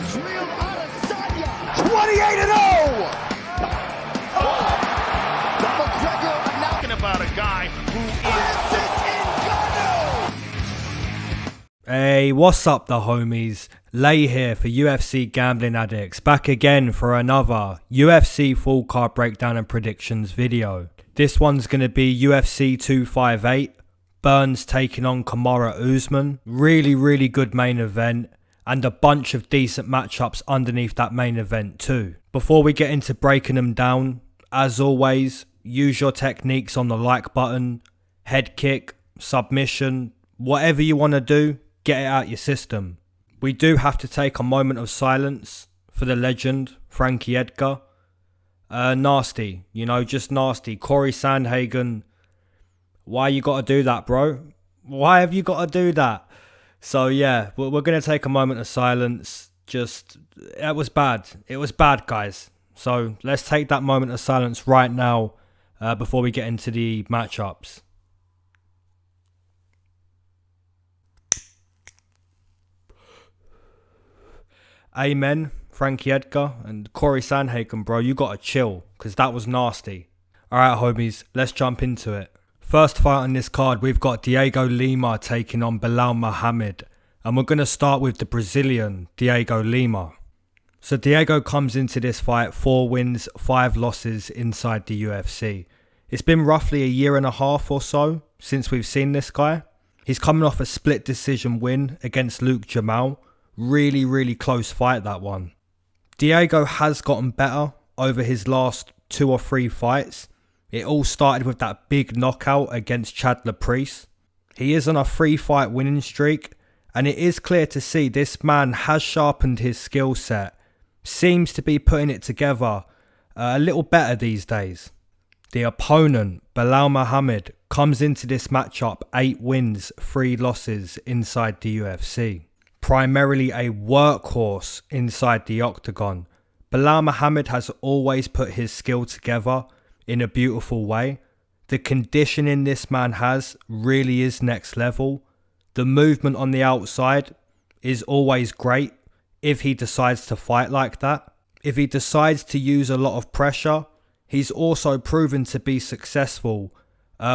Israel Adesanya. 28-0! The McGregor announcing about a guy who is... Hey, what's up the homies? Lay here for UFC Gambling Addicts, back again for another UFC full card breakdown and predictions video. This one's going to be UFC 258, Burns taking on Kamaru Usman. Really good main event, and a bunch of decent matchups underneath that main event too. Before we get into breaking them down, as always, use your techniques on the like button, head kick, submission, whatever you want to do, get it out your system. We do have to take a moment of silence for the legend, Frankie Edgar. Nasty, just nasty. Corey Sandhagen, why you got to do that, bro? Why have you got to do that? So yeah, we're going to take a moment of silence. It was bad. It was bad, guys. So let's take that moment of silence right now before we get into the matchups. Amen, Frankie Edgar and Corey Sandhagen, bro. You got to chill, because that was nasty. Alright, homies, let's jump into it. First fight on this card, we've got Diego Lima taking on Belal Muhammad. And we're going to start with the Brazilian, Diego Lima. So Diego comes into this fight 4 wins, 5 losses inside the UFC. It's been roughly a year and a half or so since we've seen this guy. He's coming off a split decision win against Luke Jamal. Really close fight, that one. Diego has gotten better over his last 2 or 3 fights. It all started with that big knockout against Chandler. He is on a 3-fight winning streak, and it is clear to see this man has sharpened his skill set. Seems to be putting it together a little better these days. The opponent, Belal Muhammad, comes into this matchup 8 wins, 3 losses inside the UFC. Primarily a workhorse inside the octagon, Belal Muhammad has always put his skill together in a beautiful way. The conditioning this man has really is next level. The movement on the outside is always great if he decides to fight like that. If he decides to use a lot of pressure, he's also proven to be successful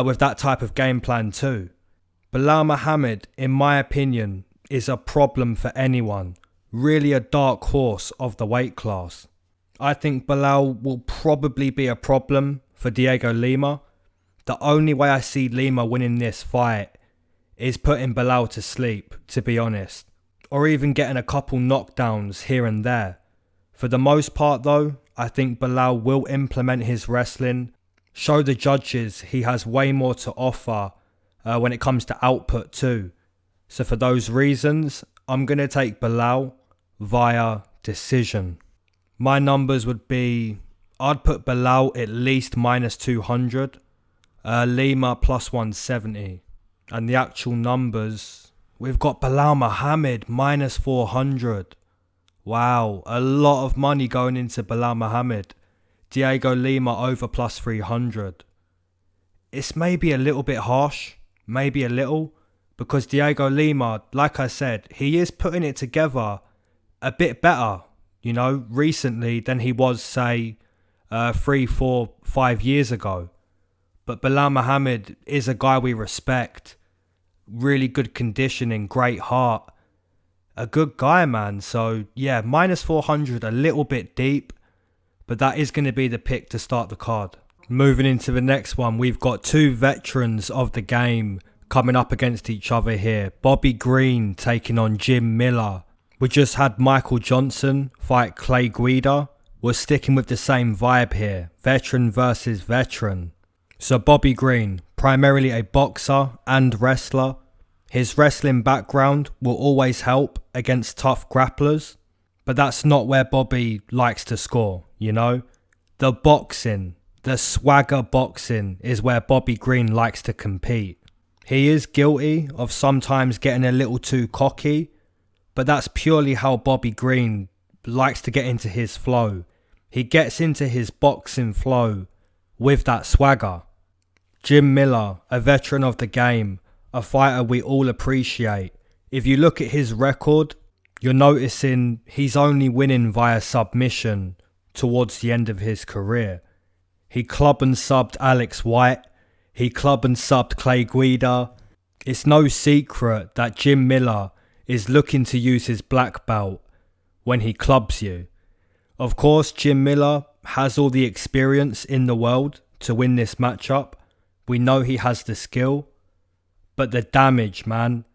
with that type of game plan too. Belal Muhammad, in my opinion, is a problem for anyone. Really a dark horse of the weight class. I think Belal will probably be a problem for Diego Lima. The only way I see Lima winning this fight is putting Belal to sleep, to be honest. Or even getting a couple knockdowns here and there. For the most part though, I think Belal will implement his wrestling, show the judges he has way more to offer when it comes to output too. So for those reasons, I'm going to take Belal via decision. My numbers would be, I'd put Belal at least minus 200, Lima plus 170. And the actual numbers, we've got Belal Muhammad minus 400. Wow, a lot of money going into Belal Muhammad. Diego Lima over plus 300. It's maybe a little bit harsh, maybe a little. Because Diego Lima, like I said, he is putting it together a bit better, recently than he was, say, 3, 4, 5 years ago. But Belal Muhammad is a guy we respect. Really good conditioning, great heart. A good guy, man. So, yeah, minus 400, a little bit deep. But that is going to be the pick to start the card. Moving into the next one, we've got 2 veterans of the game coming up against each other here. Bobby Green taking on Jim Miller. We just had Michael Johnson fight Clay Guida. We're sticking with the same vibe here. Veteran versus veteran. So Bobby Green, primarily a boxer and wrestler. His wrestling background will always help against tough grapplers. But that's not where Bobby likes to score, The boxing, the swagger boxing is where Bobby Green likes to compete. He is guilty of sometimes getting a little too cocky, but that's purely how Bobby Green likes to get into his flow. He gets into his boxing flow with that swagger. Jim Miller, a veteran of the game, a fighter we all appreciate. If you look at his record, You're noticing he's only winning via submission towards the end of his career. He club and subbed Alex White. He club and subbed Clay Guida. It's no secret that Jim Miller is looking to use his black belt when he clubs you. Of course, Jim Miller has all the experience in the world to win this matchup. We know he has the skill. But the damage, man.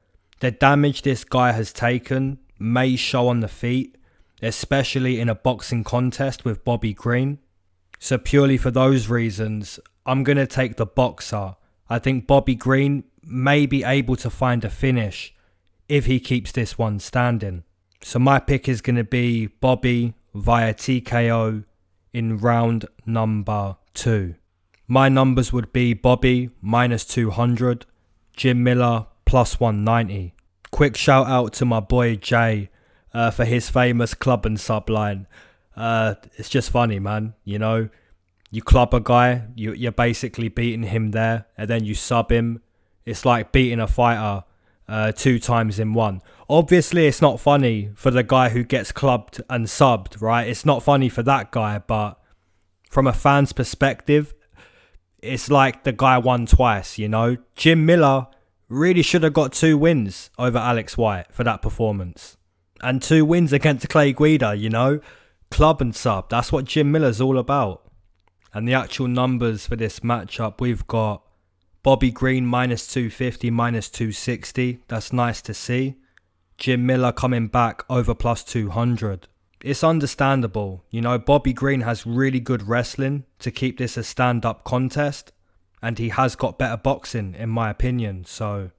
The damage this guy has taken may show on the feet, especially in a boxing contest with Bobby Green. So purely for those reasons, I'm going to take the boxer. I think Bobby Green may be able to find a finish if he keeps this one standing. So my pick is going to be Bobby via TKO in round number 2. My numbers would be Bobby minus 200, Jim Miller plus 190. Quick shout out to my boy Jay for his famous club and sub line. It's just funny, man. You know, you club a guy, you're basically beating him there, and then you sub him. It's like beating a fighter 2 times in one. Obviously, it's not funny for the guy who gets clubbed and subbed, right? It's not funny for that guy, but from a fan's perspective, it's like the guy won twice, you know? Jim Miller really should have got 2 wins over Alex White for that performance. And 2 wins against Clay Guida, you know? Club and sub, that's what Jim Miller's all about. And the actual numbers for this matchup, we've got Bobby Green minus 250, minus 260. That's nice to see. Jim Miller coming back over plus 200. It's understandable. You know, Bobby Green has really good wrestling to keep this a stand-up contest. And he has got better boxing, in my opinion. So,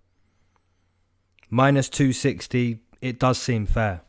minus 260, it does seem fair.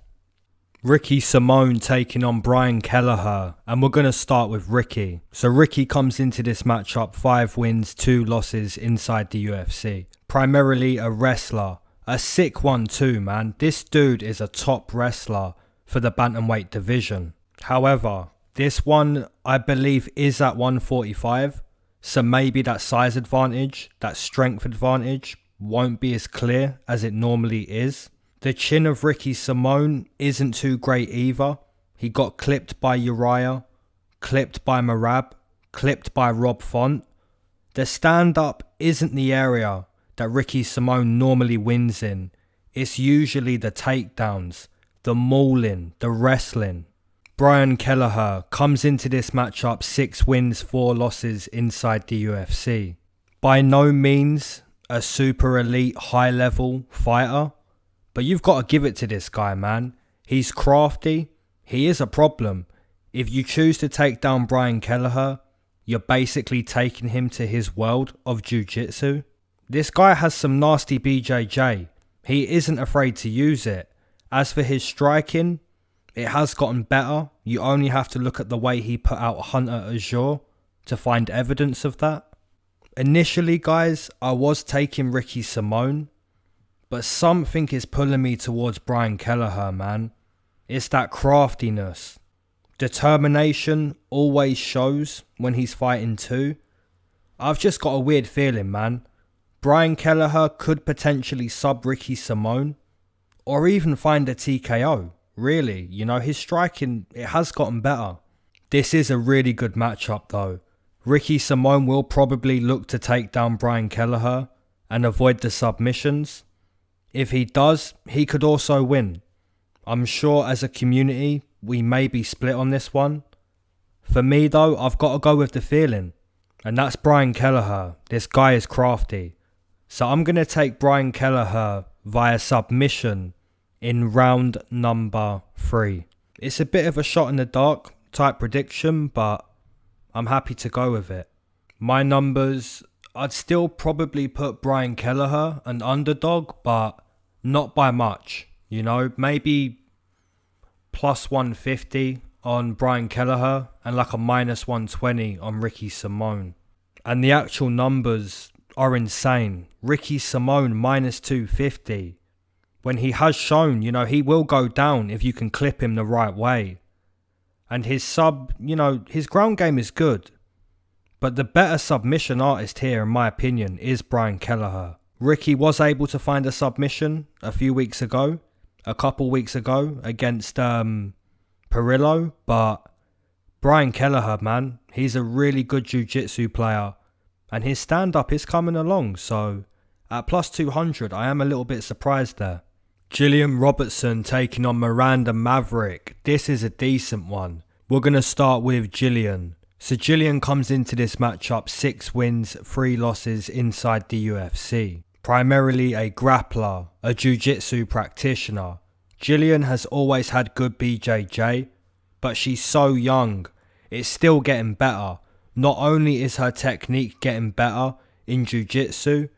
Ricky Simone taking on Brian Kelleher. And we're going to start with Ricky. So Ricky comes into this matchup 5 wins, 2 losses inside the UFC. Primarily a wrestler. A sick one too, man. This dude is a top wrestler for the bantamweight division. However, this one I believe is at 145. So maybe that size advantage, that strength advantage won't be as clear as it normally is. The chin of Ricky Simone isn't too great either. He got clipped by Uriah, clipped by Marab, clipped by Rob Font. The stand-up isn't the area that Ricky Simone normally wins in. It's usually the takedowns, the mauling, the wrestling. Brian Kelleher comes into this matchup 6 wins, 4 losses inside the UFC. By no means a super elite high level fighter, but you've got to give it to this guy, man. He's crafty. He is a problem. If you choose to take down Brian Kelleher, you're basically taking him to his world of jiu-jitsu. This guy has some nasty BJJ. He isn't afraid to use it. As for his striking, it has gotten better. You only have to look at the way he put out Hunter Azure to find evidence of that. Initially, guys, I was taking Ricky Simone, but something is pulling me towards Brian Kelleher, man. It's that craftiness. Determination always shows when he's fighting too. I've just got a weird feeling, man. Brian Kelleher could potentially sub Ricky Simone or even find a TKO. Really, you know, his striking, it has gotten better. This is a really good matchup though. Ricky Simone will probably look to take down Brian Kelleher and avoid the submissions. If he does, he could also win. I'm sure as a community, we may be split on this one. For me though, I've got to go with the feeling. And that's Brian Kelleher. This guy is crafty. So I'm going to take Brian Kelleher via submission in round number 3. It's a bit of a shot in the dark type prediction, but I'm happy to go with it. My numbers, I'd still probably put Brian Kelleher an underdog, but not by much. You know, maybe plus 150 on Brian Kelleher and like a minus 120 on Ricky Simone. And the actual numbers are insane. Ricky Simone minus 250. When he has shown, you know, he will go down if you can clip him the right way. And his sub, you know, his ground game is good. But the better submission artist here, in my opinion, is Brian Kelleher. Ricky was able to find a submission a few weeks ago a couple weeks ago against Perillo, but Brian Kelleher, man, he's a really good jiu-jitsu player and his stand-up is coming along, so at plus 200 I am a little bit surprised there. Gillian Robertson taking on Miranda Maverick. This is a decent one. We're going to start with Gillian. So Gillian comes into this matchup 6 wins, 3 losses inside the UFC. Primarily a grappler, a jiu-jitsu practitioner. Gillian has always had good BJJ, but she's so young, it's still getting better. Not only is her technique getting better in jiu-jitsu,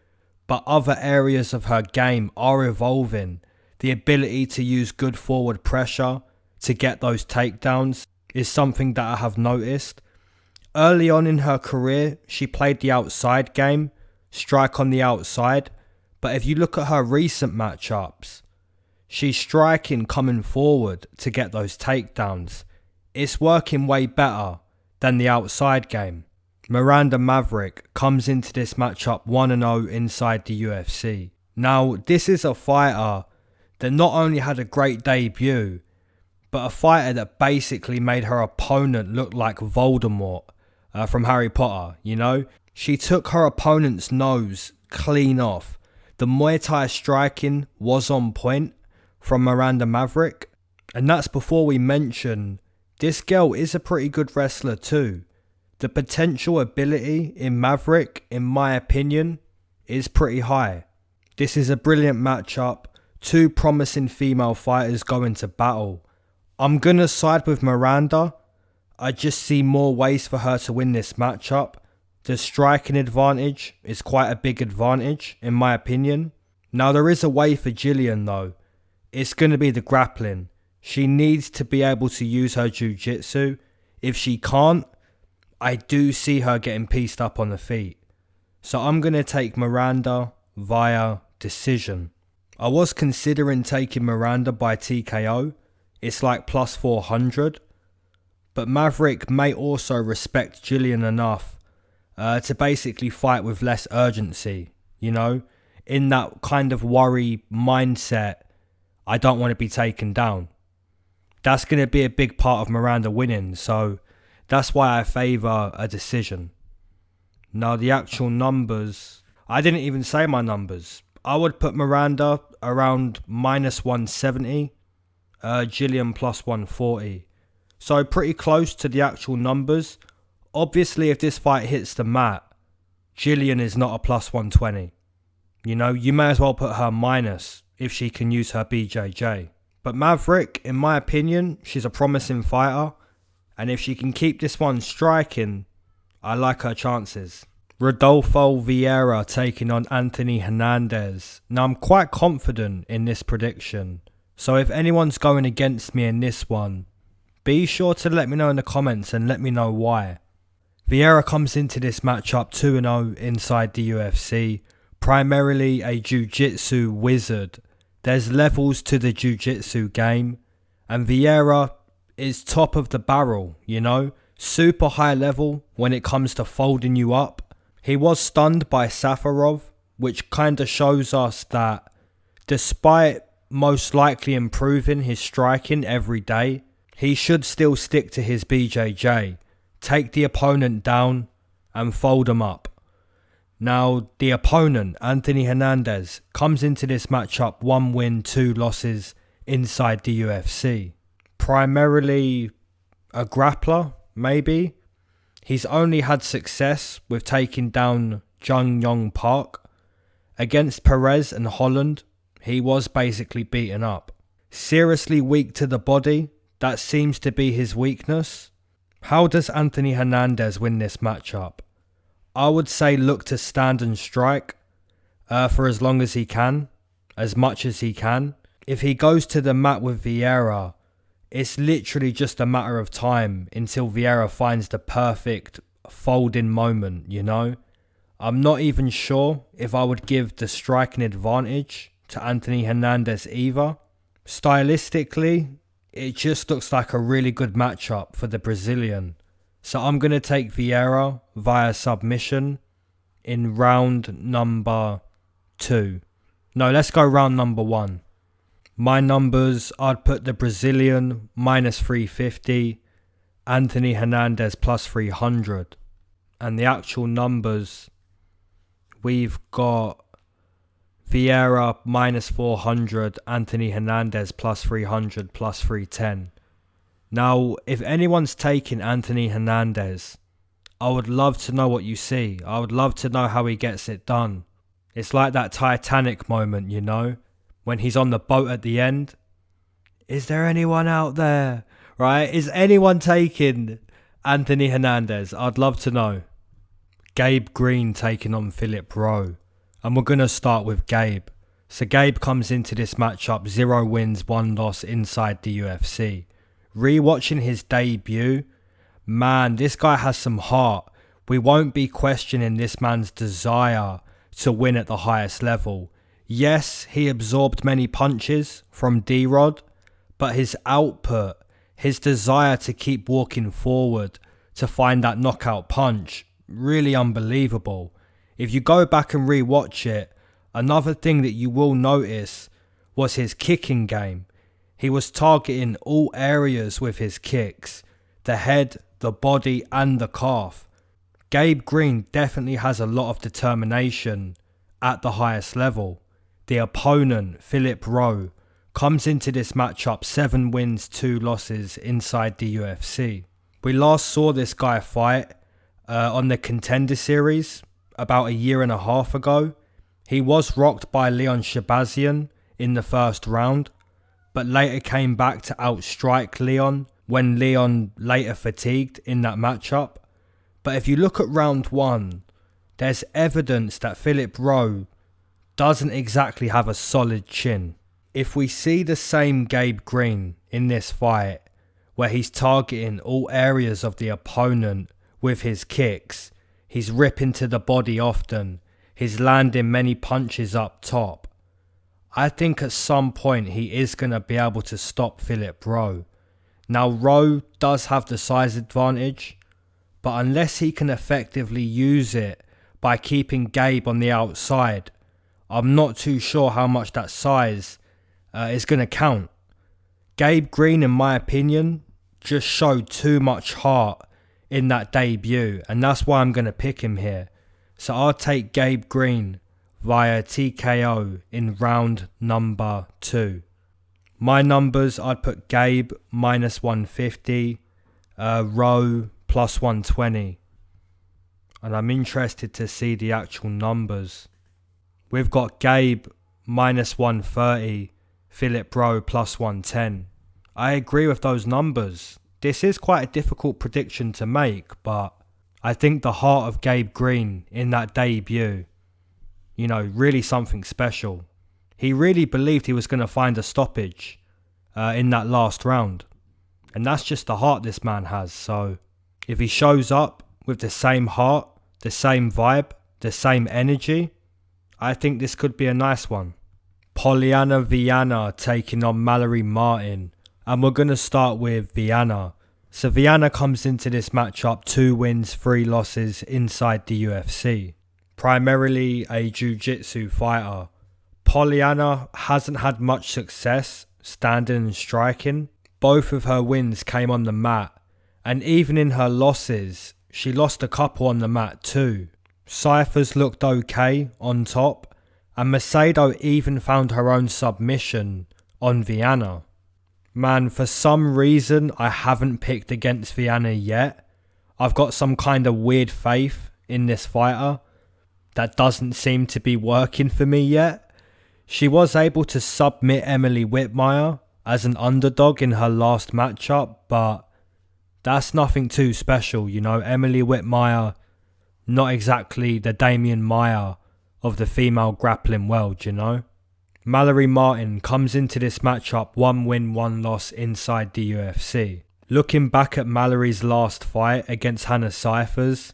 but other areas of her game are evolving. The ability to use good forward pressure to get those takedowns is something that I have noticed. Early on in her career, she played the outside game, strike on the outside, but if you look at her recent matchups, she's striking coming forward to get those takedowns. It's working way better than the outside game. Miranda Maverick comes into this matchup 1-0 inside the UFC. Now, this is a fighter that not only had a great debut, but a fighter that basically made her opponent look like Voldemort from Harry Potter, you know? She took her opponent's nose clean off. The Muay Thai striking was on point from Miranda Maverick. And that's before we mention, this girl is a pretty good wrestler too. The potential ability in Maverick, in my opinion, is pretty high. This is a brilliant matchup. 2 promising female fighters go into battle. I'm going to side with Miranda. I just see more ways for her to win this matchup. The striking advantage is quite a big advantage, in my opinion. Now, there is a way for Gillian though. It's going to be the grappling. She needs to be able to use her jiu-jitsu. If she can't, I do see her getting pieced up on the feet. So I'm going to take Miranda via decision. I was considering taking Miranda by TKO. It's like plus 400. But Maverick may also respect Gillian enough to basically fight with less urgency. You know, in that kind of worry mindset, I don't want to be taken down. That's going to be a big part of Miranda winning. So that's why I favour a decision. Now the actual numbers, I didn't even say my numbers. I would put Miranda around minus 170, Gillian plus 140. So pretty close to the actual numbers. Obviously, if this fight hits the mat, Gillian is not a plus 120. You know, you may as well put her minus if she can use her BJJ. But Maverick, in my opinion, she's a promising fighter. And if she can keep this one striking, I like her chances. Rodolfo Vieira taking on Anthony Hernandez. Now, I'm quite confident in this prediction. So if anyone's going against me in this one, be sure to let me know in the comments and let me know why. Vieira comes into this matchup 2-0 inside the UFC. Primarily a jiu-jitsu wizard. There's levels to the jiu-jitsu game. And Vieira is top of the barrel, you know. Super high level when it comes to folding you up. He was stunned by Safarov, which kind of shows us that despite most likely improving his striking every day, he should still stick to his BJJ, take the opponent down and fold him up. Now, the opponent, Anthony Hernandez, comes into this matchup 1 win, 2 losses inside the UFC. Primarily a grappler, maybe. He's only had success with taking down Jung Yong Park. Against Perez and Holland, he was basically beaten up. Seriously weak to the body, that seems to be his weakness. How does Anthony Hernandez win this matchup? I would say look to stand and strike for as long as he can, as much as he can. If he goes to the mat with Vieira, it's literally just a matter of time until Vieira finds the perfect folding moment, you know. I'm not even sure if I would give the striking advantage to Anthony Hernandez either. Stylistically, it just looks like a really good matchup for the Brazilian. So I'm going to take Vieira via submission in round number 2. No, let's go round number 1. My numbers, I'd put the Brazilian minus 350, Anthony Hernandez plus 300. And the actual numbers, we've got Vieira minus 400, Anthony Hernandez plus 300, plus 310. Now, if anyone's taking Anthony Hernandez, I would love to know what you see. I would love to know how he gets it done. It's like that Titanic moment, you know, when he's on the boat at the end. Is there anyone out there? Right? Is anyone taking Anthony Hernandez? I'd love to know. Gabe Green taking on Philip Rowe. And we're going to start with Gabe. So Gabe comes into this matchup 0 wins, 1 loss inside the UFC. Rewatching his debut, man, this guy has some heart. We won't be questioning this man's desire to win at the highest level. Yes, he absorbed many punches from D-Rod, but his output, his desire to keep walking forward, to find that knockout punch, really unbelievable. If you go back and rewatch it, another thing that you will notice was his kicking game. He was targeting all areas with his kicks, the head, the body and the calf. Gabe Green definitely has a lot of determination at the highest level. The opponent, Philip Rowe, comes into this matchup 7 wins, 2 losses inside the UFC. We last saw this guy fight on the Contender Series about 1.5 years ago. He was rocked by Leon Shabazian in the first round, but later came back to outstrike Leon when Leon later fatigued in that matchup. But if you look at round 1, there's evidence that Philip Rowe doesn't exactly have a solid chin. If we see the same Gabe Green in this fight, where he's targeting all areas of the opponent with his kicks, he's ripping to the body often, he's landing many punches up top, I think at some point he is going to be able to stop Philip Rowe. Now Rowe does have the size advantage, but unless he can effectively use it by keeping Gabe on the outside, I'm not too sure how much that size is going to count. Gabe Green, in my opinion, just showed too much heart in that debut, and that's why I'm going to pick him here. So I'll take Gabe Green via TKO in round number 2. My numbers, I'd put Gabe minus 150, Rowe plus 120. And I'm interested to see the actual numbers. We've got Gabe minus 130, Philip Rowe plus 110. I agree with those numbers. This is quite a difficult prediction to make, but I think the heart of Gabe Green in that debut, you know, really something special. He really believed he was going to find a stoppage in that last round. And that's just the heart this man has. So if he shows up with the same heart, the same vibe, the same energy, I think this could be a nice one. Polyana Viana taking on Mallory Martin. And we're going to start with Viana. So Viana comes into this matchup 2 wins, 3 losses inside the UFC. Primarily a jiu-jitsu fighter. Polyana hasn't had much success standing and striking. Both of her wins came on the mat. And even in her losses, she lost a couple on the mat too. Cyphers looked okay on top. And Macedo even found her own submission on Viana. Man, for some reason, I haven't picked against Viana yet. I've got some kind of weird faith in this fighter that doesn't seem to be working for me yet. She was able to submit Emily Whitmire as an underdog in her last matchup, but that's nothing too special, you know. Emily Whitmire, not exactly the Damian Maia of the female grappling world, you know. Mallory Martin comes into this matchup 1 win, 1 loss inside the UFC. Looking back at Mallory's last fight against Hannah Cyphers,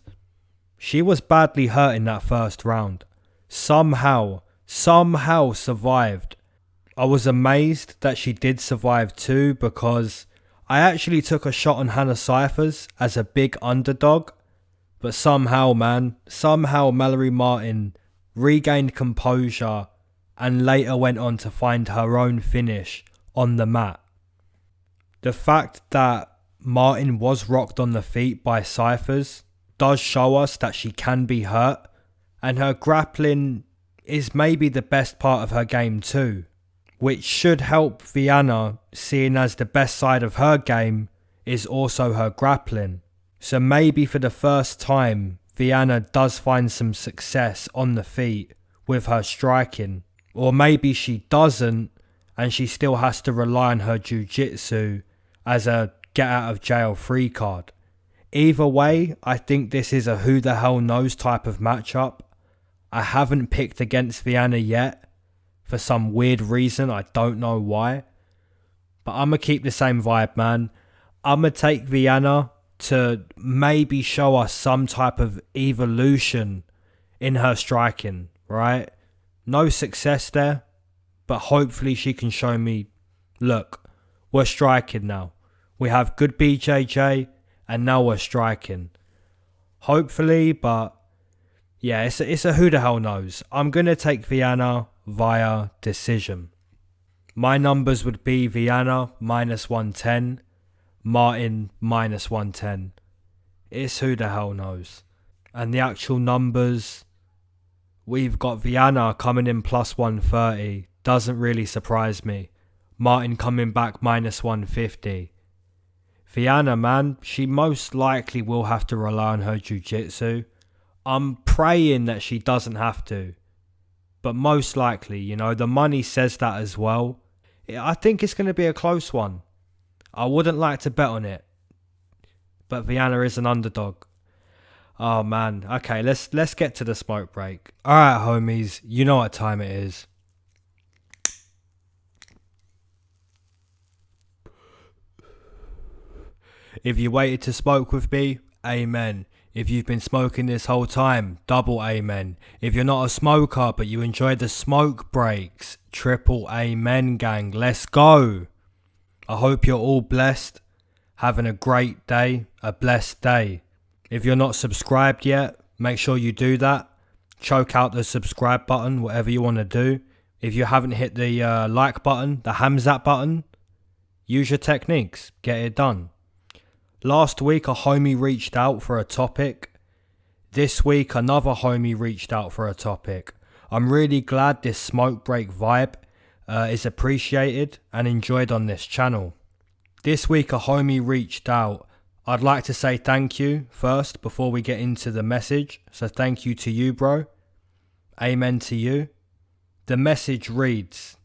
she was badly hurt in that first round. Somehow survived. I was amazed that she did survive too, because I actually took a shot on Hannah Cyphers as a big underdog. But somehow Mallory Martin regained composure and later went on to find her own finish on the mat. The fact that Martin was rocked on the feet by Cyphers does show us that she can be hurt, and her grappling is maybe the best part of her game too, which should help Viana, seeing as the best side of her game is also her grappling. So maybe for the first time, Viana does find some success on the feet with her striking. Or maybe she doesn't, and she still has to rely on her jiu-jitsu as a get out of jail free card. Either way, I think this is a who the hell knows type of matchup. I haven't picked against Viana yet, for some weird reason, I don't know why. But I'm going to keep the same vibe, man. I'm going to take Viana to maybe show us some type of evolution in her striking, right? No success there, but hopefully she can show me, look, we're striking now. We have good BJJ, and now we're striking. Hopefully, but yeah, it's a who the hell knows. I'm going to take Viana via decision. My numbers would be Viana -110, Martin -110. It's who the hell knows. And the actual numbers, we've got Viana coming in +130. Doesn't really surprise me. Martin coming back -150. Viana, man, she most likely will have to rely on her jiu-jitsu. I'm praying that she doesn't have to. But most likely, you know, the money says that as well. I think it's going to be a close one. I wouldn't like to bet on it. But Viana is an underdog. Oh, man. Okay, let's get to the smoke break. Alright, homies. You know what time it is. If you waited to smoke with me, amen. If you've been smoking this whole time, double amen. If you're not a smoker but you enjoy the smoke breaks, triple amen, gang. Let's go. I hope you're all blessed, having a great day, a blessed day. If you're not subscribed yet, make sure you do that. Choke out the subscribe button, whatever you want to do. If you haven't hit the like button, the Hamzat button, use your techniques, get it done. Last week a homie reached out for a topic. This week another homie reached out for a topic. I'm really glad this smoke break vibe is appreciated and enjoyed on this channel. This week a homie reached out. I'd like to say thank you first before we get into the message. So thank you to you, bro. Amen to you. The message reads: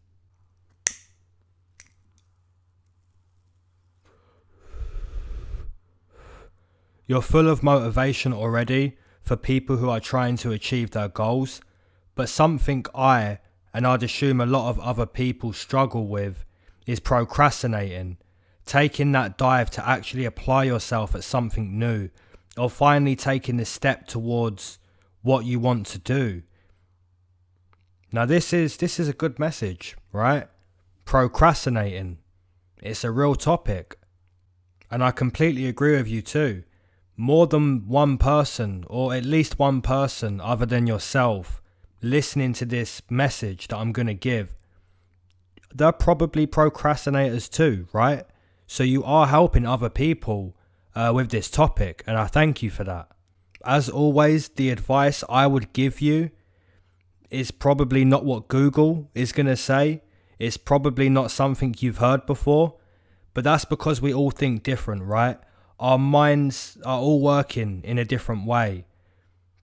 you're full of motivation already for people who are trying to achieve their goals, but something I, and I'd assume a lot of other people, struggle with is procrastinating, taking that dive to actually apply yourself at something new, or finally taking the step towards what you want to do. Now this is a good message, right? Procrastinating. It's a real topic. And I completely agree with you too. More than one person, or at least one person other than yourself, listening to this message that I'm going to give, they're probably procrastinators too, right? So you are helping other people with this topic, and I thank you for that. As always, the advice I would give you is probably not what Google is going to say. It's probably not something you've heard before, but that's because we all think different, right? Our minds are all working in a different way.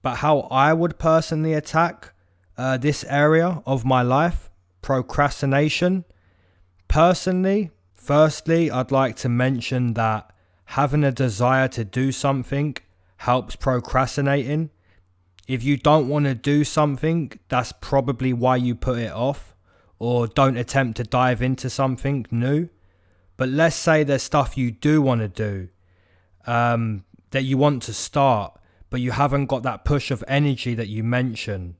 But how I would personally attack this area of my life, procrastination, personally, firstly, I'd like to mention that having a desire to do something helps procrastinating. If you don't want to do something, that's probably why you put it off or don't attempt to dive into something new. But let's say there's stuff you do want to do, that you want to start, but you haven't got that push of energy that you mentioned,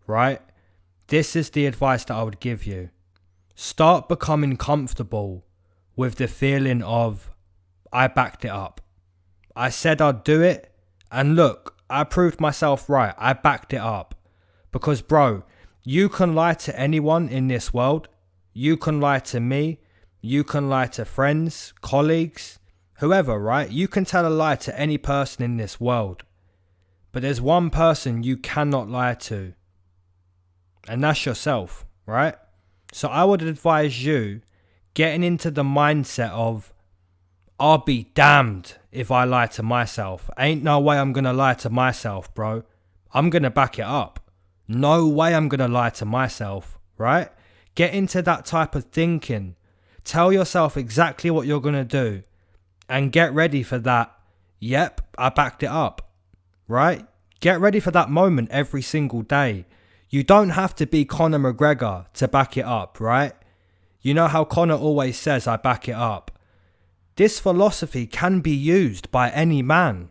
right? This is the advice that I would give you. Start becoming comfortable with the feeling of, I backed it up. I said I'd do it, and look, I proved myself right. I backed it up. Because, bro, You can lie to anyone in this world. You can lie to me. You can lie to friends, colleagues, whoever, right? You can tell a lie to any person in this world. But there's one person you cannot lie to. And that's yourself, right? So I would advise you getting into the mindset of, I'll be damned if I lie to myself. Ain't no way I'm going to lie to myself, bro. I'm going to back it up. No way I'm going to lie to myself, right? Get into that type of thinking. Tell yourself exactly what you're going to do. And get ready for that. Yep, I backed it up, right? Get ready for that moment every single day. You don't have to be Conor McGregor to back it up, right? You know how Conor always says, I back it up. This philosophy can be used by any man.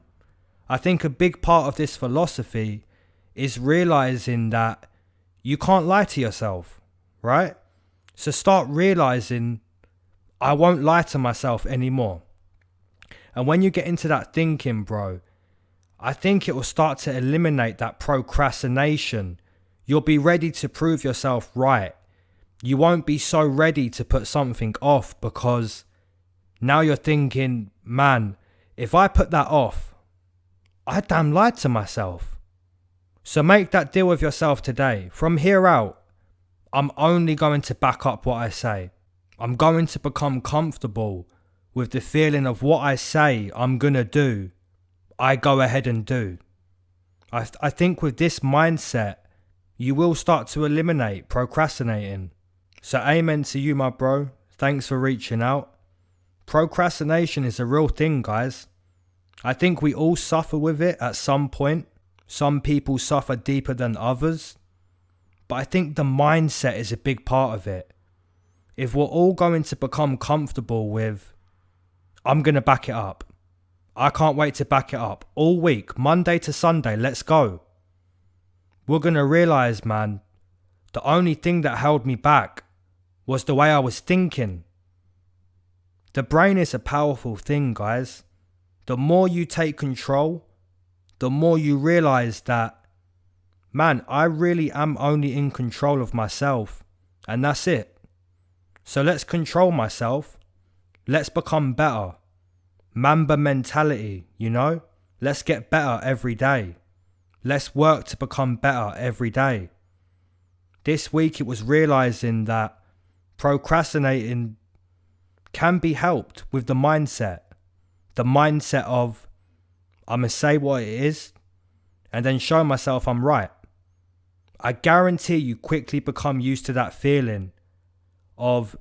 I think a big part of this philosophy is realizing that you can't lie to yourself, right? So start realizing, I won't lie to myself anymore. And when you get into that thinking, bro, I think it will start to eliminate that procrastination. You'll be ready to prove yourself right. You won't be so ready to put something off because now you're thinking, man, if I put that off, I damn lied to myself. So make that deal with yourself today. From here out, I'm only going to back up what I say. I'm going to become comfortable with the feeling of what I say I'm going to do, I go ahead and do. I think with this mindset, you will start to eliminate procrastinating. So amen to you, my bro. Thanks for reaching out. Procrastination is a real thing, guys. I think we all suffer with it at some point. Some people suffer deeper than others. But I think the mindset is a big part of it. If we're all going to become comfortable with, I'm going to back it up. I can't wait to back it up. All week, Monday to Sunday, let's go. We're going to realize, man, the only thing that held me back was the way I was thinking. The brain is a powerful thing, guys. The more you take control, the more you realize that, man, I really am only in control of myself. And that's it. So let's control myself. Let's become better. Mamba mentality, you know? Let's get better every day. Let's work to become better every day. This week it was realizing that procrastinating can be helped with the mindset. The mindset of, I'm going to say what it is and then show myself I'm right. I guarantee you quickly become used to that feeling of,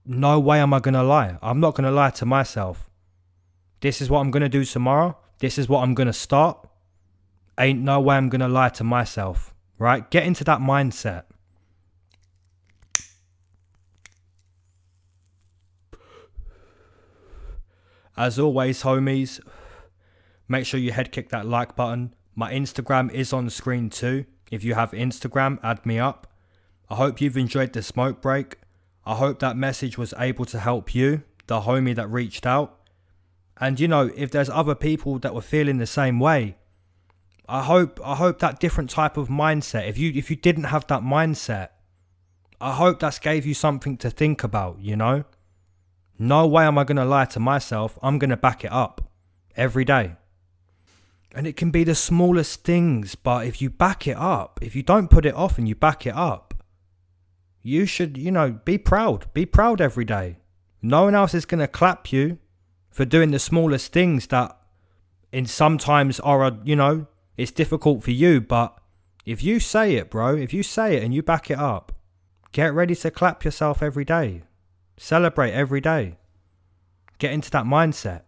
no way am I going to lie. I'm not going to lie to myself. This is what I'm going to do tomorrow. This is what I'm going to start. Ain't no way I'm going to lie to myself, right? Get into that mindset. As always, homies, make sure you head kick that like button. My Instagram is on screen too. If you have Instagram, add me up. I hope you've enjoyed the smoke break. I hope that message was able to help you, the homie that reached out. And you know, if there's other people that were feeling the same way, I hope that different type of mindset, if you didn't have that mindset, I hope that's gave you something to think about, you know? No way am I going to lie to myself. I'm going to back it up every day. And it can be the smallest things, but if you back it up, if you don't put it off and you back it up, you should, you know, be proud. Be proud every day. No one else is going to clap you for doing the smallest things that in sometimes are, you know, it's difficult for you. But if you say it, bro, if you say it and you back it up, get ready to clap yourself every day. Celebrate every day. Get into that mindset.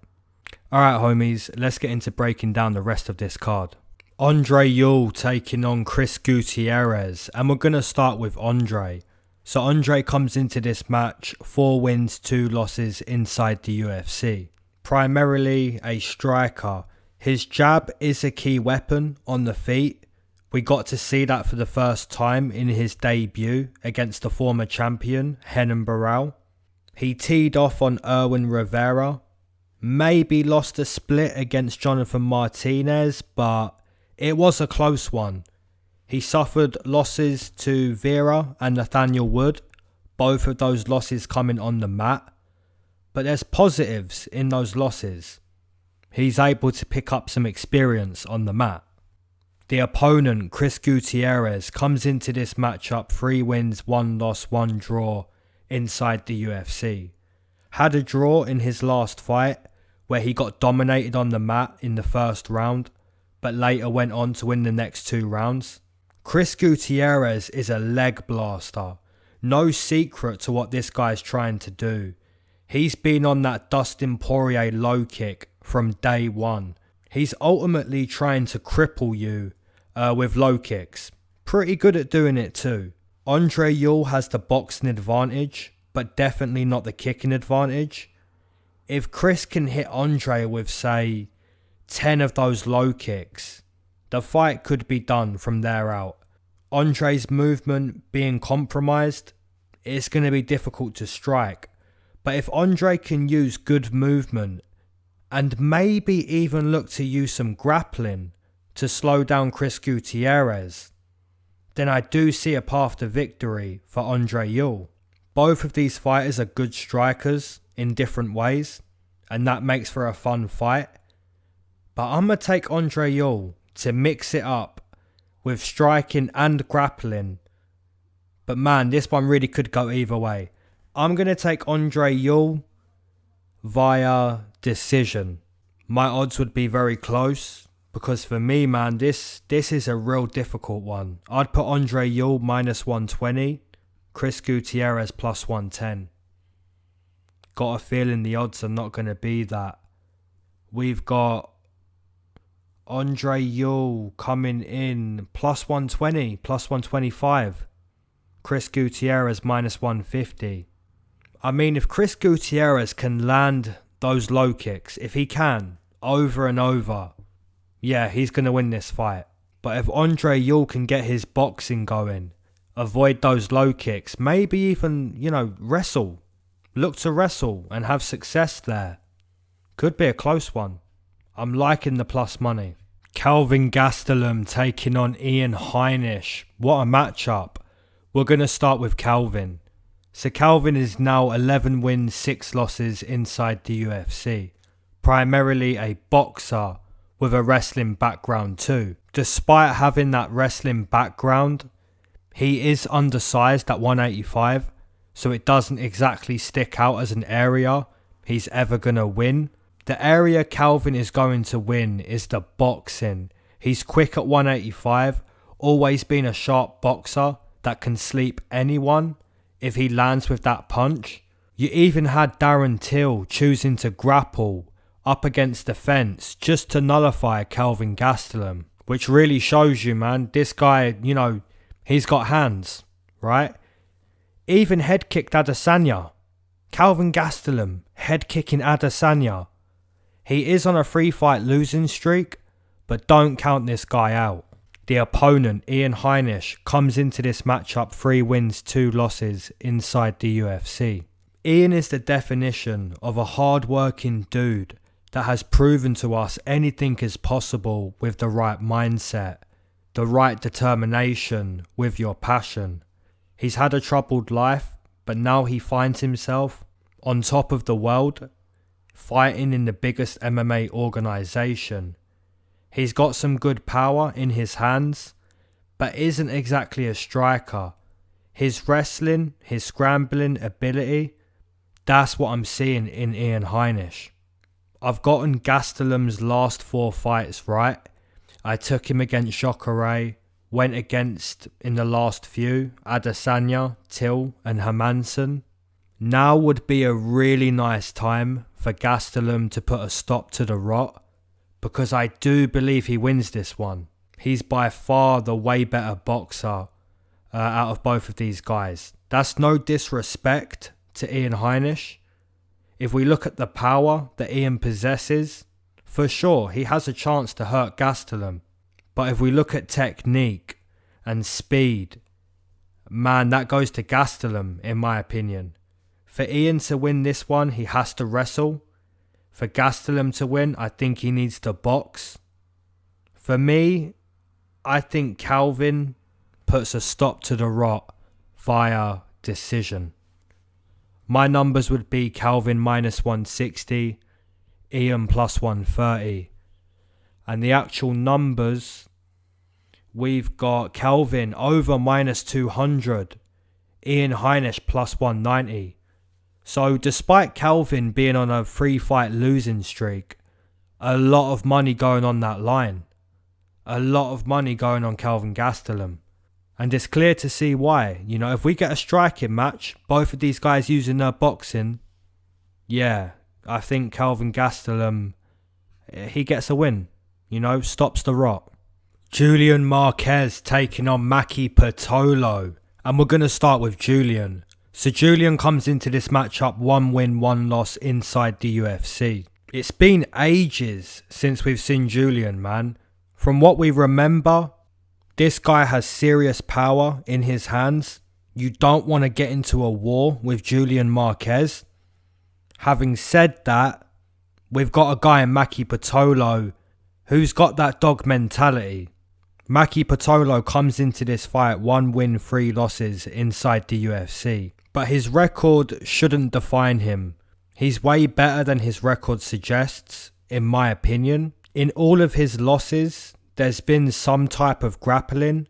Alright, homies, let's get into breaking down the rest of this card. Andre Ewell taking on Chris Gutierrez. And we're going to start with Andre. So Andre comes into this match 4 wins, 2 losses inside the UFC. Primarily a striker. His jab is a key weapon on the feet. We got to see that for the first time in his debut against the former champion, Hernandez. He teed off on Irwin Rivera. Maybe lost a split against Jonathan Martinez, but it was a close one. He suffered losses to Vieira and Nathaniel Wood, both of those losses coming on the mat. But there's positives in those losses. He's able to pick up some experience on the mat. The opponent, Chris Gutierrez, comes into this matchup 3 wins, 1 loss, 1 draw inside the UFC. Had a draw in his last fight where he got dominated on the mat in the first round, but later went on to win the next 2 rounds. Chris Gutierrez is a leg blaster. No secret to what this guy's trying to do. He's been on that Dustin Poirier low kick from day one. He's ultimately trying to cripple you with low kicks. Pretty good at doing it too. Andre Ewell has the boxing advantage, but definitely not the kicking advantage. If Chris can hit Andre with, say, 10 of those low kicks, the fight could be done from there out. Andre's movement being compromised, it's going to be difficult to strike. But if Andre can use good movement and maybe even look to use some grappling to slow down Chris Gutierrez, then I do see a path to victory for Andre Ewell. Both of these fighters are good strikers in different ways, and that makes for a fun fight. But I'm going to take Andre Ewell to mix it up with striking and grappling. But man, this one really could go either way. I'm going to take Andre Ewell via decision. My odds would be very close, because for me, man, this is a real difficult one. I'd put Andre Ewell minus 120, Chris Gutierrez plus 110. Got a feeling the odds are not going to be that. We've got Andre Ewell coming in plus 120, plus 125. Chris Gutierrez minus 150. I mean, if Chris Gutierrez can land those low kicks, if he can, over and over, yeah, he's going to win this fight. But if Andre Ewell can get his boxing going, avoid those low kicks, maybe even, wrestle. Look to wrestle and have success there. Could be a close one. I'm liking the plus money. Kelvin Gastelum taking on Ian Heinisch. What a matchup. We're going to start with Kelvin. So Kelvin is now 11 wins, 6 losses inside the UFC. Primarily a boxer with a wrestling background too. Despite having that wrestling background, he is undersized at 185, so it doesn't exactly stick out as an area he's ever going to win. The area Kelvin is going to win is the boxing. He's quick at 185, always been a sharp boxer that can sleep anyone if he lands with that punch. You even had Darren Till choosing to grapple up against the fence just to nullify Kelvin Gastelum, which really shows you, man, this guy, he's got hands, right? Even head kicked Adesanya. Kelvin Gastelum head kicking Adesanya. He is on a 3-fight losing streak, but don't count this guy out. The opponent, Ian Heinisch, comes into this matchup 3 wins, 2 losses inside the UFC. Ian is the definition of a hard-working dude that has proven to us anything is possible with the right mindset, the right determination with your passion. He's had a troubled life, but now he finds himself on top of the world, fighting in the biggest MMA organization. He's got some good power in his hands, but isn't exactly a striker. His wrestling, his scrambling ability, that's what I'm seeing in Ian Heinisch. I've gotten Gastelum's last 4 fights right. I took him against Jacare, went against, in the last few, Adesanya, Till and Hermanson. Now would be a really nice time for Gastelum to put a stop to the rot, because I do believe he wins this one. He's by far the way better boxer out of both of these guys. That's no disrespect to Ian Heinisch. If we look at the power that Ian possesses, for sure he has a chance to hurt Gastelum. But if we look at technique and speed, man, that goes to Gastelum in my opinion. For Ian to win this one, he has to wrestle. For Gastelum to win, I think he needs to box. For me, I think Kelvin puts a stop to the rot via decision. My numbers would be Calvin minus 160, Ian plus 130. And the actual numbers, we've got Calvin over minus 200, Ian Heinisch plus 190. So despite Calvin being on a 3-fight losing streak, a lot of money going on that line. A lot of money going on Calvin Gastelum. And it's clear to see why. You know, if we get a striking match, both of these guys using their boxing, yeah, I think Calvin Gastelum, he gets a win. You know, stops the rot. Julian Marquez taking on Maki Pitolo. And we're going to start with Julian. So Julian comes into this matchup 1 win, 1 loss inside the UFC. It's been ages since we've seen Julian, man. From what we remember, this guy has serious power in his hands. You don't want to get into a war with Julian Marquez. Having said that, we've got a guy in Maki Pitolo who's got that dog mentality. Maki Pitolo comes into this fight 1 win, 3 losses inside the UFC. But his record shouldn't define him. He's way better than his record suggests, in my opinion. In all of his losses, there's been some type of grappling.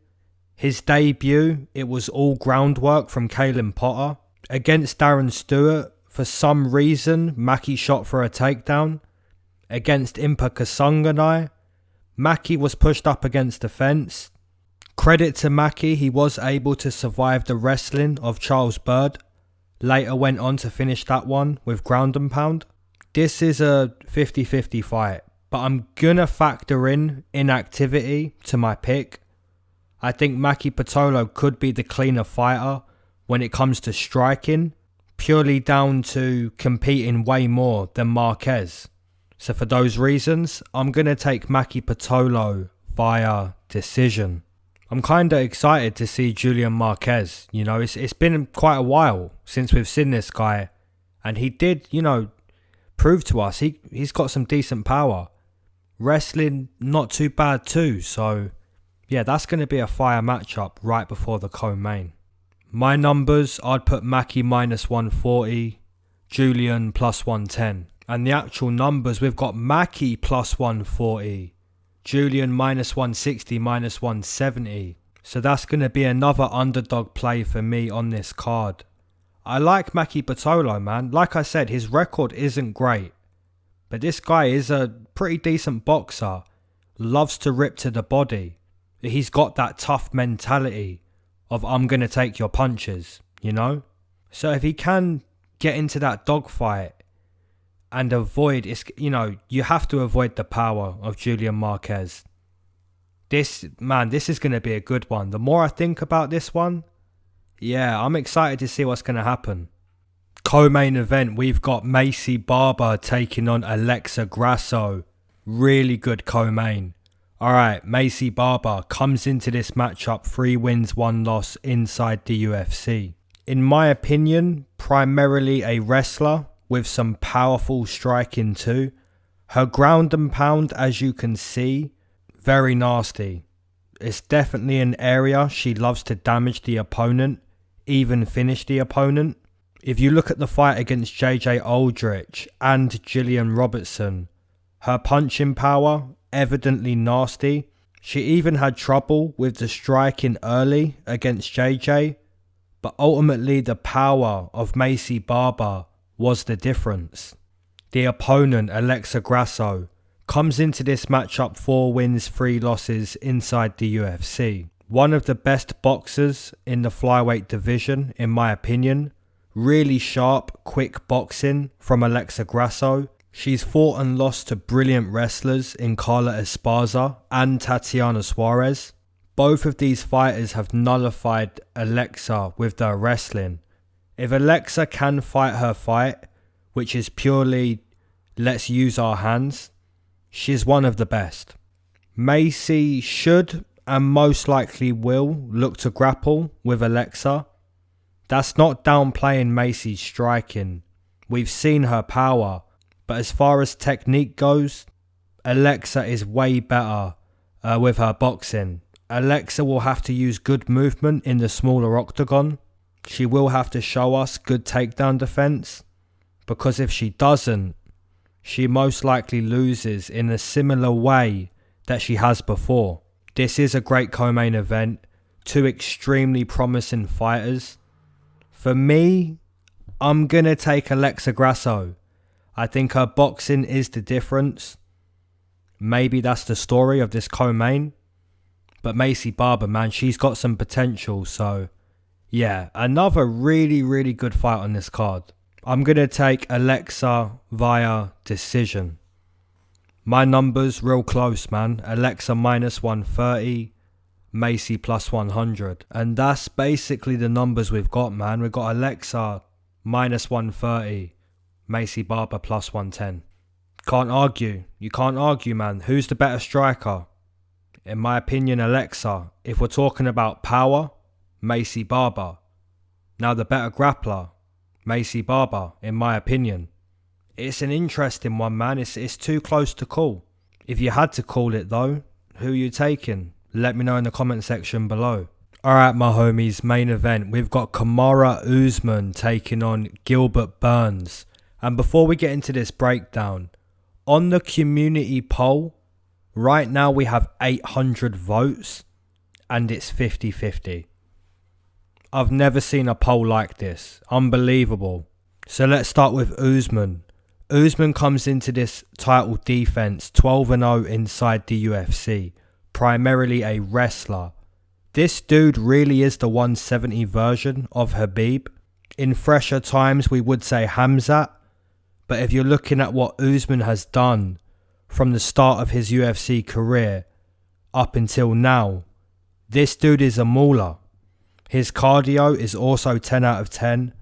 His debut, it was all groundwork from Kalen Potter. Against Darren Stewart, for some reason, Maki shot for a takedown. Against Impa Kasanganai, Maki was pushed up against the fence. Credit to Maki, he was able to survive the wrestling of Charles Byrd. Later went on to finish that one with ground and pound. This is a 50-50 fight, but I'm gonna factor in inactivity to my pick. I think Maki Pitolo could be the cleaner fighter when it comes to striking, purely down to competing way more than Marquez. So for those reasons, I'm going to take Maki Pitolo via decision. I'm kind of excited to see Julian Marquez. You know, it's been quite a while since we've seen this guy. And he did, you know, prove to us he's got some decent power. Wrestling, not too bad too. So, yeah, that's going to be a fire matchup right before the co-main. My numbers, I'd put Maki minus 140, Julian plus 110. And the actual numbers, we've got Maki plus 140, Julian minus 160, minus 170. So that's going to be another underdog play for me on this card. I like Maki Pitolo, man. Like I said, his record isn't great. But this guy is a pretty decent boxer. Loves to rip to the body. He's got that tough mentality of I'm going to take your punches, you know? So if he can get into that dogfight, and avoid, you have to avoid the power of Julian Marquez. This is going to be a good one. The more I think about this one, yeah, I'm excited to see what's going to happen. Co-main event, we've got Maycee Barber taking on Alexa Grasso. Really good co-main. Alright, Maycee Barber comes into this matchup 3 wins, 1 loss inside the UFC. In my opinion, primarily a wrestler with some powerful striking too. Her ground and pound, as you can see, very nasty. It's definitely an area she loves to damage the opponent, even finish the opponent. If you look at the fight against JJ Aldrich and Jillian Robertson, her punching power, evidently nasty. She even had trouble with the striking early against JJ, but ultimately the power of Maycee Barber was the difference. The opponent, Alexa Grasso, comes into this matchup 4 wins, 3 losses inside the UFC. One of the best boxers in the flyweight division, in my opinion. Really sharp, quick boxing from Alexa Grasso. She's fought and lost to brilliant wrestlers in Carla Esparza and Tatiana Suarez. Both of these fighters have nullified Alexa with their wrestling. If Alexa can fight her fight, which is purely let's use our hands, she's one of the best. Maycee should and most likely will look to grapple with Alexa. That's not downplaying Maycee's striking. We've seen her power, but as far as technique goes, Alexa is way better with her boxing. Alexa will have to use good movement in the smaller octagon. She will have to show us good takedown defense, because if she doesn't, she most likely loses in a similar way that she has before. This is a great co-main event. Two extremely promising fighters. For me, I'm going to take Alexa Grasso. I think her boxing is the difference. Maybe that's the story of this co-main. But Macy Barber, man, she's got some potential. So, yeah, another really, really good fight on this card. I'm going to take Alexa via decision. My numbers real close, man. Alexa minus 130, Macy plus 100. And that's basically the numbers we've got, man. We've got Alexa minus 130, Macy Barber plus 110. Can't argue. You can't argue, man. Who's the better striker? In my opinion, Alexa. If we're talking about power, Macy Barber. Now the better grappler, Macy Barber, in my opinion. It's an interesting one, man. It's too close to call. If you had to call it though, who are you taking? Let me know in the comment section below. Alright my homies, main event. We've got Kamaru Usman taking on Gilbert Burns. And before we get into this breakdown, on the community poll, right now we have 800 votes and it's 50-50. I've never seen a poll like this. Unbelievable. So let's start with Usman. Usman comes into this title defense 12-0 inside the UFC. Primarily a wrestler. This dude really is the 170 version of Khabib. In fresher times we would say Hamzat. But if you're looking at what Usman has done from the start of his UFC career up until now, this dude is a mauler. His cardio is also 10 out of 10.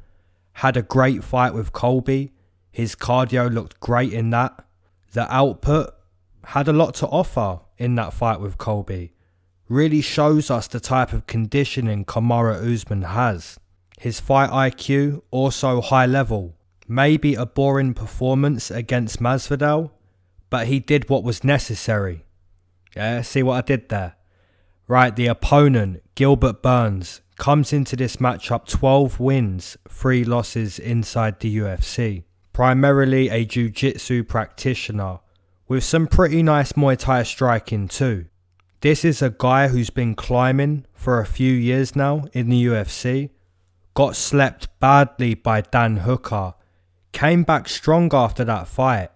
Had a great fight with Colby. His cardio looked great in that. The output had a lot to offer in that fight with Colby. Really shows us the type of conditioning Kamaru Usman has. His fight IQ also high level. Maybe a boring performance against Masvidal, but he did what was necessary. Yeah, see what I did there? Right, the opponent, Gilbert Burns, comes into this matchup 12 wins, 3 losses inside the UFC. Primarily a jiu-jitsu practitioner, with some pretty nice Muay Thai striking too. This is a guy who's been climbing for a few years now in the UFC. Got slept badly by Dan Hooker. Came back strong after that fight.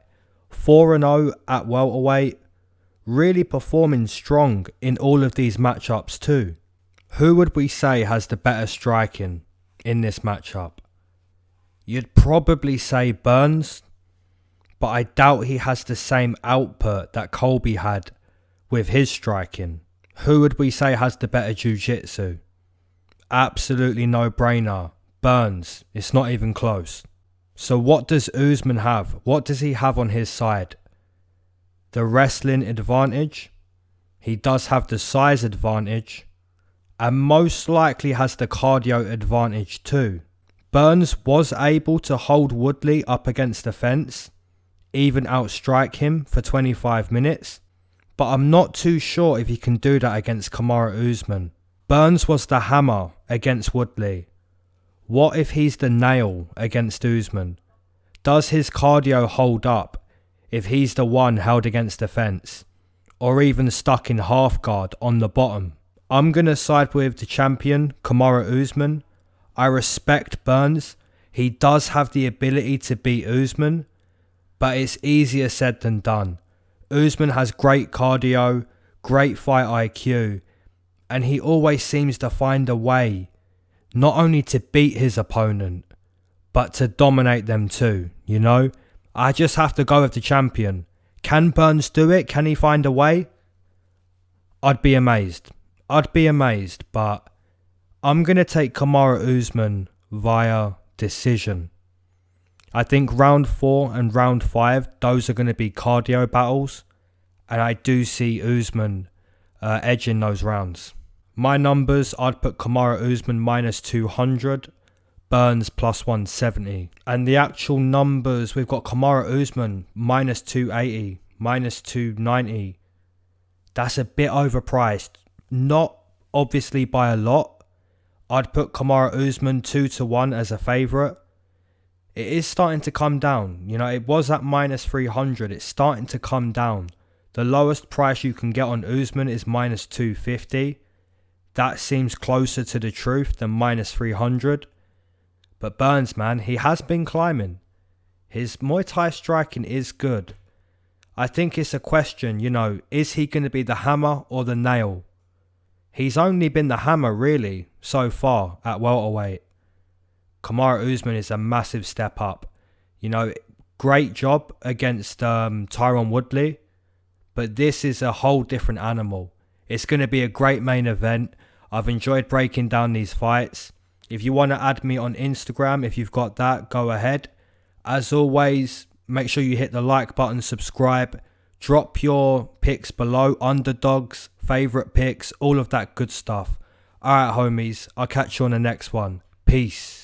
4-0 at welterweight. Really performing strong in all of these matchups too. Who would we say has the better striking in this matchup? You'd probably say Burns, but I doubt he has the same output that Colby had with his striking. Who would we say has the better jiu-jitsu? Absolutely no brainer. Burns. It's not even close. So what does Usman have? What does he have on his side? The wrestling advantage. He does have the size advantage. And most likely has the cardio advantage too. Burns was able to hold Woodley up against the fence, even outstrike him for 25 minutes. But I'm not too sure if he can do that against Kamaru Usman. Burns was the hammer against Woodley. What if he's the nail against Usman? Does his cardio hold up if he's the one held against the fence? Or even stuck in half guard on the bottom? I'm going to side with the champion, Kamaru Usman. I respect Burns. He does have the ability to beat Usman, but it's easier said than done. Usman has great cardio, great fight IQ, and he always seems to find a way not only to beat his opponent, but to dominate them too, you know? I just have to go with the champion. Can Burns do it? Can he find a way? I'd be amazed. But I'm going to take Kamaru Usman via decision. I think round 4 and round 5, those are going to be cardio battles. And I do see Usman edging those rounds. My numbers, I'd put Kamaru Usman minus 200, Burns plus 170. And the actual numbers, we've got Kamaru Usman minus 280, minus 290. That's a bit overpriced. not obviously by a lot. I'd put Kamaru Usman 2-1 as a favourite. It is starting to come down. You know, it was at minus 300. It's starting to come down. The lowest price you can get on Usman is minus 250. That seems closer to the truth than minus 300. But Burns, man, he has been climbing. His Muay Thai striking is good. I think it's a question, you know, is he going to be the hammer or the nail? He's only been the hammer, really, so far at welterweight. Kamaru Usman is a massive step up. You know, great job against Tyron Woodley. But this is a whole different animal. It's going to be a great main event. I've enjoyed breaking down these fights. If you want to add me on Instagram, if you've got that, go ahead. As always, make sure you hit the like button, subscribe. Drop your picks below, underdogs, favourite picks, all of that good stuff. Alright homies, I'll catch you on the next one. Peace.